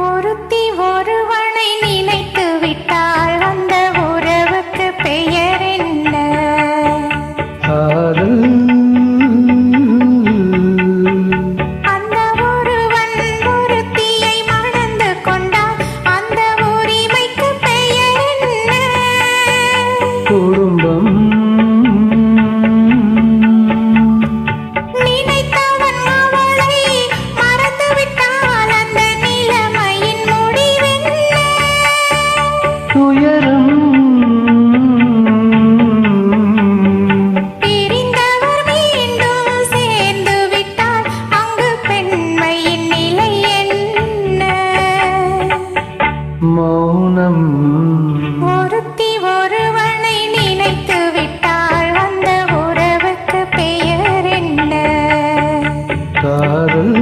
ஒருத்தி ஒருவனை நினைத்து விட்டால் அந்த உறவுக்கு பெயர் என்ன? காதல். அந்த ஒருவன் ஒருத்தியை மணந்து கொண்டால் அந்த உரிமைக்கு பெயர் என்ன? குடும்பம். நினைத்தவன் அவளை மறந்து விட்டால் அந்த நிலைமையின் முடிவென்ன? துயரம். பிரிந்தவர் மீண்டும் சேர்ந்து விட்டால் அங்கு பெண்மையின் நிலை என்ன? மௌனம். ஒருத்தி ஒருவனை நினைத்து விட்டால் அந்த உறவுக்கு பெயர் என்ன? காதல்.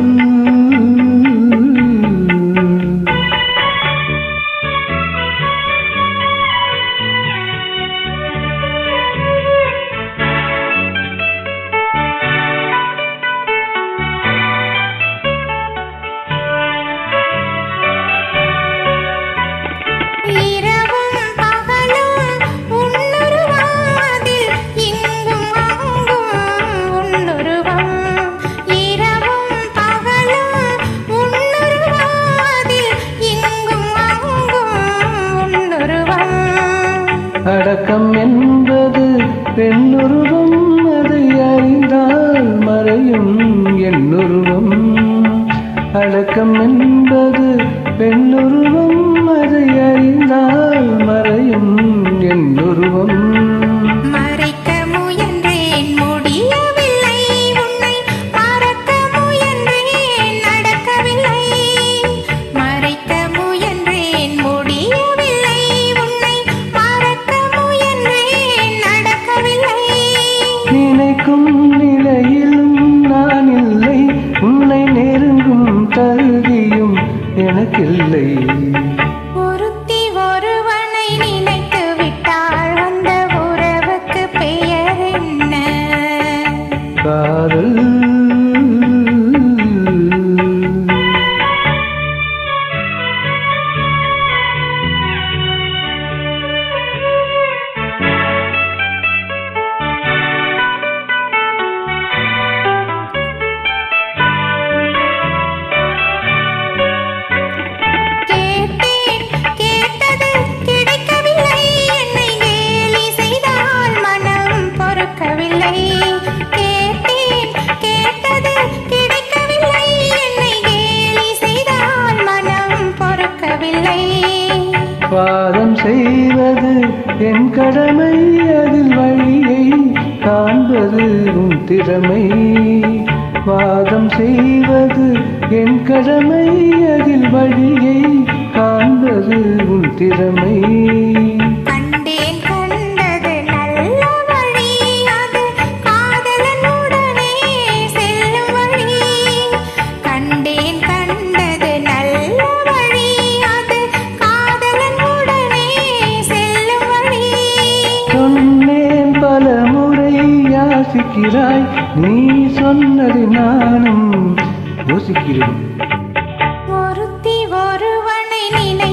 இரவும் பகலும் உன்னுருவம் அதில் இங்கும் அங்கும் உன்னுருவம். இரவும் பகலும் உன்னுருவம் அதில் இங்கும் அங்கும் உன்னுருவம். அடக்கம் என்பது பெண்ணுருவம், அதை அறிந்தால் மறையும் என்னுருவம். அடக்கம் என்பது பெண்ணுருவம், அதை அறிந்தால் மறையும் என்னுருவம். மறைக்க முயன்றேன் முடியவில்லை, உன்னை மறக்க முயன்றேன் நடக்கவில்லை. மறைக்க முயன்றேன் முடியவில்லை, உன்னை மறக்க முயன்றேன் நடக்கவில்லை. நினைக்கும் நிலையிலும் நான் இல்லை, உன்னை நெருங்கும் தகுதியும் எனக்கில்லை. ஒருத்தி ஒருவனை நினைத்து விட்டால் அந்த உறவுக்கு பெயர் என்ன? காதல். கேட்டேன் கேட்டது கிடைக்கவில்லை, என்னை கேலி செய்தால் மனம் பொறுக்கவில்லை. கேட்டேன் கேட்டது கிடைக்கவில்லை, என்னை கேலி செய்தால் மனம் பொறுக்கவில்லை. வாதம் செய்வது என் கடமை, அதில் வழியை காண்பது உன் திறமை. வாதம் செய்வது என் கடமை, அதில் வழியை காண்பது உன் திறமை. கண்டேன் கண்டது நல்ல வழி, அது காதலனுடனே செல்லும் வழி. கண்டேன் கண்டது நல்ல வழி, அது காதலனுடனே செல்லும் வழி. சொன்னேன் பல முறை யாசிக்கிறாய், நீ சொன்னதை நானும் யோசிக்கிறேன். ஒருத்தி ஒருவனை நினை